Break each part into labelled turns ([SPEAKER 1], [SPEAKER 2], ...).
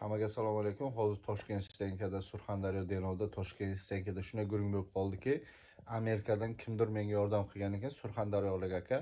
[SPEAKER 1] Hammaga assalomu alaykum. Hozir Toshkent stenkada, Surxondaryo denovda Toshkent stenkada shunday guruh bo'lib qoldiki, Amerikadan kimdir menga yordam qilgan ekan, surxondaryolik aka.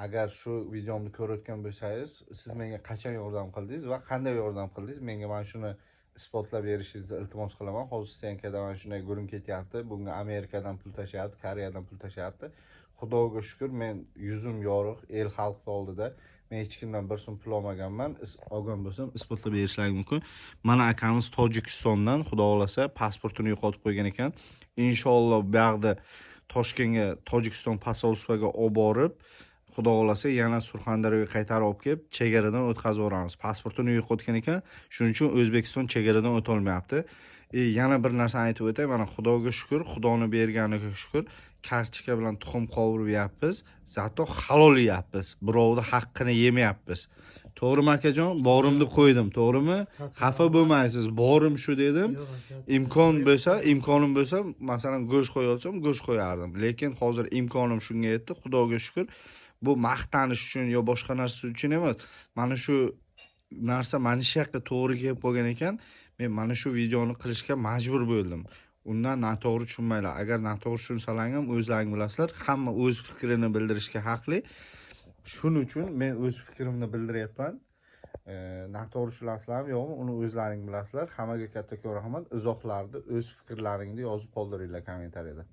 [SPEAKER 1] Agar shu videomni ko'rayotgan bo'lsangiz, siz menga qachon yordam qildingiz va qanday yordam qildingiz? Menga mana shuni isbotlab berishingizni iltimos qilaman. Hozir stenkada mana shunday guruh ketyapti. Bunga Amerikadan pul tashyapti, Koreyadan pul tashyapti. Xudoga shukr, men yuzim yorug', el xalq oldida men hech kimdan bir so'm pul olmaganman. Olgan bo'lsam isbotlab berishlaring mumkin. Mana akamiz Tojikistondan, xudo xolasa, pasportini yo'qotib qo'ygan ekan. Inshaalloh bu yoqda Toshkentga, Tojikiston posolstvoga olib borib, xudo xolasa yana Surxondaryoga qaytarib olib kelib, chegaradan o'tkazib yuboramiz. Pasportini yo'qotgan ekan, shuning uchun O'zbekiston chegaradan o'ta olmayapti. Yana bir narsa aytib o'tay, mana Xudoga shukr, Xudoni berganiga shukr, kartochka bilan tuxum qovurib yeyapmiz, zato halol yeyapmiz. Birovni haqqini yemayapmiz. To'g'rimi akajon? Borimni qo'ydim, to'g'rimi? Xafa bo'lmaysiz. Borim shu dedim. Imkonim bo'lsa, masalan, go'sht qo'ya olsam, go'sht qo'yardim. Lekin hozir imkonim shunga yetdi, Xudoga shukr. Bu maqtanish uchun yo boshqa narsa uchun emas. Mana shu narsa mana shu yoqqa to'g'ri kelib qolgan ekan, men mana shu videoni qilishga majbur bo'ldim. Undan noto'g'ri tushunmanglar. Agar noto'g'ri tushunsalar ham o'zlaring bilasizlar, hamma o'z fikrini bildirishga haqli. Shuning uchun men o'z fikrimni bildiryapman. Noto'g'ri tushunasizlar ham yo'qmi, uni o'zlaring bilasizlar. Hammaga kattakon rahmat. Izohlarni, o'z fikrlaringni yozib qoldiringlar kommentariyada.